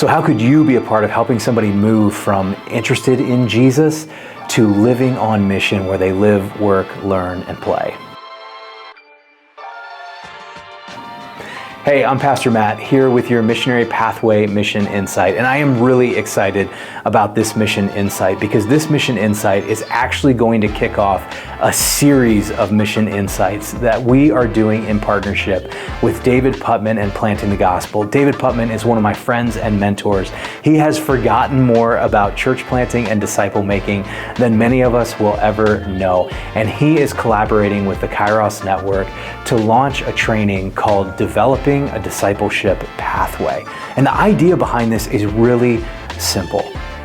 So how could you be a part of helping somebody move from interested in Jesus to living on mission where they live, work, learn, and play? Hey, I'm Pastor Matt here with your Missionary Pathway Mission Insight, and I am really excited about this Mission Insight because this Mission Insight is actually going to kick off a series of Mission Insights that we are doing in partnership with David Putman and Planting the Gospel. David Putman is one of my friends and mentors. He has forgotten more about church planting and disciple making than many of us will ever know, and he is collaborating with the Kairos Network to launch a training called Developing a Discipleship Pathway. And the idea behind this is really simple.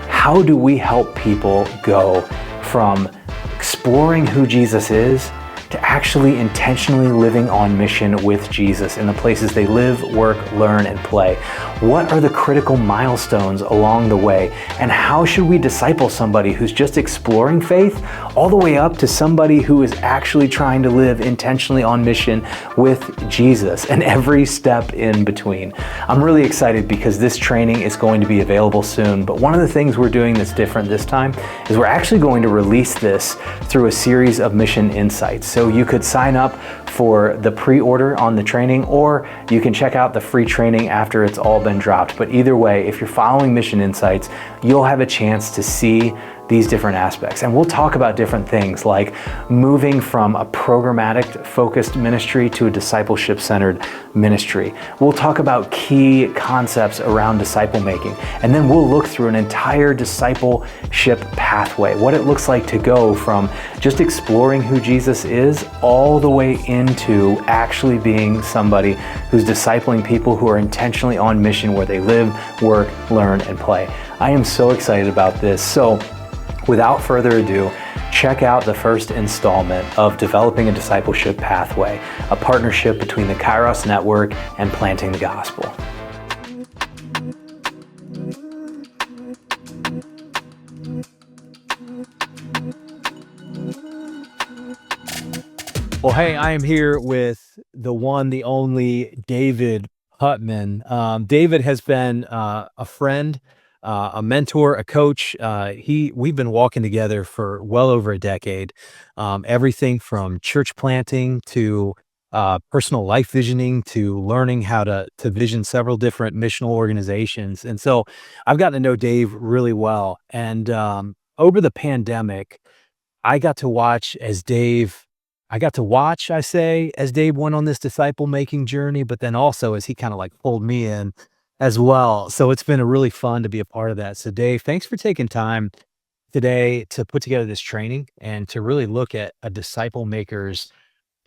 How do we help people go from exploring who Jesus is to actually intentionally living on mission with Jesus in the places they live, work, learn, and play? What are the critical milestones along the way? And how should we disciple somebody who's just exploring faith all the way up to somebody who is actually trying to live intentionally on mission with Jesus and every step in between? I'm really excited because this training is going to be available soon, but one of the things we're doing that's different this time is we're actually going to release this through a series of Mission Insights. So you could sign up for the pre-order on the training, or you can check out the free training after it's all been dropped. But either way, if you're following Mission Insights, you'll have a chance to see these different aspects. And we'll talk about different things like moving from a programmatic focused ministry to a discipleship-centered ministry. We'll talk about key concepts around disciple making. And then we'll look through an entire discipleship pathway, what it looks like to go from just exploring who Jesus is all the way into actually being somebody who's discipling people who are intentionally on mission where they live, work, learn, and play. I am so excited about this. So without further ado, check out the first installment of Developing a Discipleship Pathway, a partnership between the Kairos Network and Planting the Gospel. Well, hey, I am here with the one, the only David Putman. David has been a friend, a mentor, a coach. We've been walking together for well over a decade. Everything from church planting to personal life visioning to learning how to vision several different missional organizations. And so I've gotten to know Dave really well. And over the pandemic, I got to watch, as Dave went on this disciple making journey, but then also as he kind of like pulled me in as well. So it's been really fun to be a part of that. So Dave, thanks for taking time today to put together this training and to really look at a disciple maker's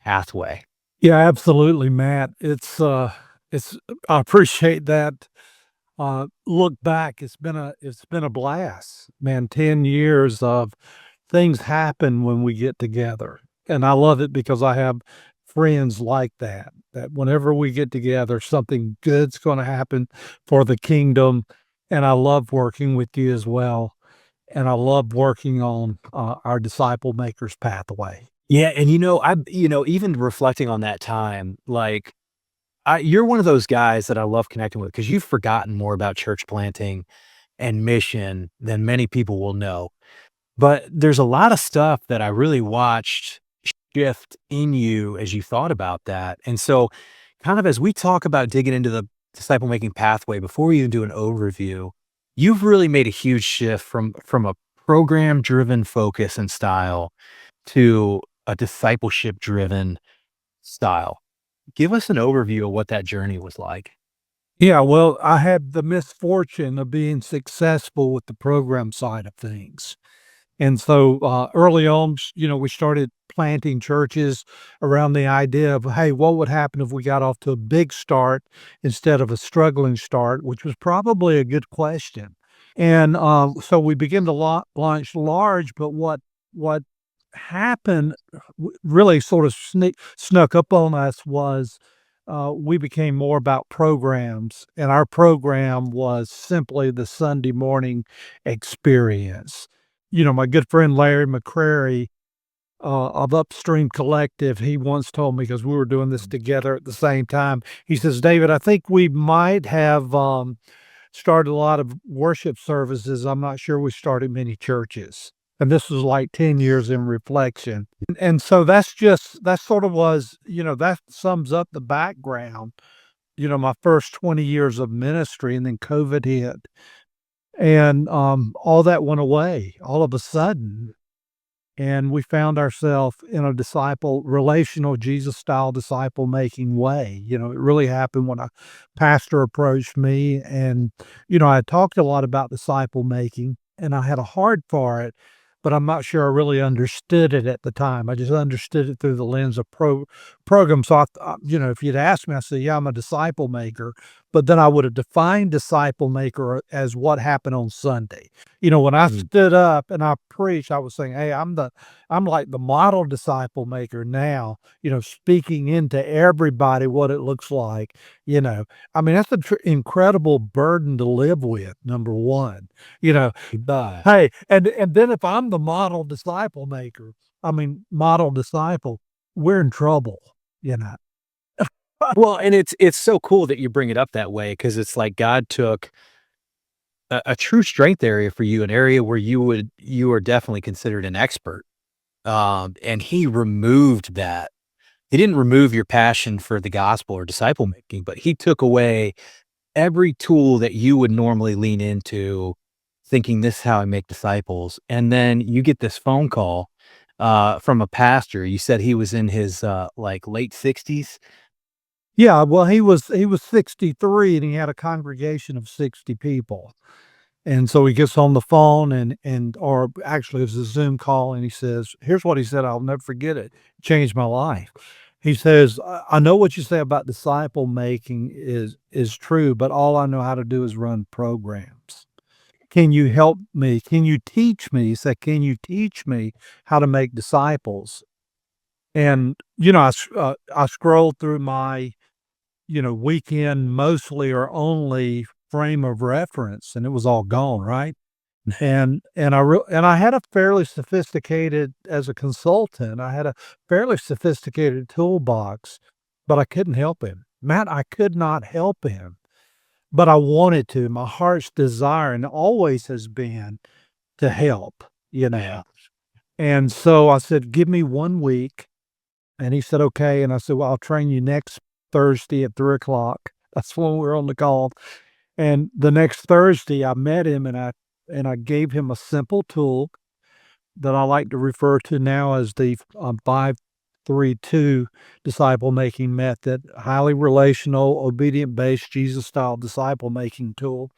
pathway. Yeah, absolutely, Matt. I appreciate that. Look back, it's been a blast, man. 10 years of things happen when we get together. And I love it because I have friends like that whenever we get together, something good's going to happen for the kingdom. And I love working with you as well. And I love working on our disciple makers pathway. Yeah, and even reflecting on that time, like you're one of those guys that I love connecting with because you've forgotten more about church planting and mission than many people will know. But there's a lot of stuff that I really watched shift in you as you thought about that. And so kind of as we talk about digging into the disciple making pathway, before we even do an overview, you've really made a huge shift from a program driven focus and style to a discipleship driven style. Give us an overview of what that journey was like. Yeah, well, I had the misfortune of being successful with the program side of things. And so early on, we started planting churches around the idea of, hey, what would happen if we got off to a big start instead of a struggling start, which was probably a good question. And so we began to launch large, but what happened really sort of snuck up on us was we became more about programs, and our program was simply the Sunday morning experience. My good friend Larry McCrary of Upstream Collective, he once told me, because we were doing this together at the same time, he says, David, I think we might have started a lot of worship services. I'm not sure we started many churches. And this was like 10 years in reflection. And so that sort of was, that sums up the background, my first 20 years of ministry, and then COVID hit. And all that went away all of a sudden. And we found ourselves in a relational Jesus style disciple making way. It really happened when a pastor approached me, and, I talked a lot about disciple making and I had a heart for it, but I'm not sure I really understood it at the time. I just understood it through the lens of program. So if you'd asked me, I said, yeah, I'm a disciple maker, but then I would have defined disciple maker as what happened on Sunday. When I stood up and I preached, I was saying, hey, I'm like the model disciple maker now, speaking into everybody what it looks like, you know. I mean, that's an incredible burden to live with, number one, you know. Hey, and then if I'm the model disciple maker, model disciple, we're in trouble, you know. Well, and it's so cool that you bring it up that way, because it's like God took a true strength area for you, an area where you were definitely considered an expert, and He removed that. He didn't remove your passion for the gospel or disciple making, but He took away every tool that you would normally lean into, thinking, "This is how I make disciples," and then you get this phone call, from a pastor. You said he was in his, like, late 60s? Yeah, well, he was 63 and he had a congregation of 60 people. And so he gets on the phone or actually it was a Zoom call, and he says, here's what he said, I'll never forget it. Changed my life. He says, I know what you say about disciple making is true, but all I know how to do is run programs. Can you help me? Can you teach me? He said, can you teach me how to make disciples? And, I scrolled through my, weekend mostly or only frame of reference, and it was all gone, right? And I had a fairly sophisticated as a consultant, I had a fairly sophisticated toolbox, but I couldn't help him. Matt, I could not help him, but I wanted to. My heart's desire and always has been to help, you know. Yeah. And so I said, "Give me 1 week." And he said, "Okay." And I said, "Well, I'll train you next Thursday at 3 o'clock." That's when we were on the call. And the next Thursday, I met him and I gave him a simple tool that I like to refer to now as the 5-3-2 disciple making method, highly relational, obedient based, Jesus style disciple making tool.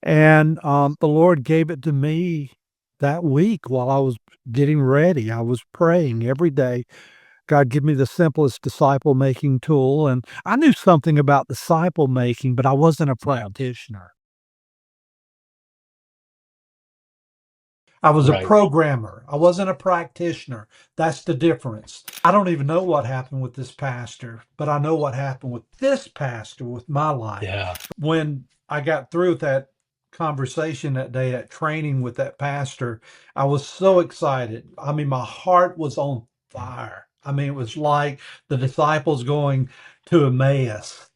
And the Lord gave it to me that week while I was getting ready. I was praying every day, God, give me the simplest disciple making tool. And I knew something about disciple making, but I wasn't a practitioner. I was a Right. programmer. I wasn't a practitioner. That's the difference. I don't even know what happened with this pastor, but I know what happened with this pastor with my life. Yeah. When I got through with that conversation that day, that training with that pastor, I was so excited. My heart was on fire. It was like the disciples going to Emmaus.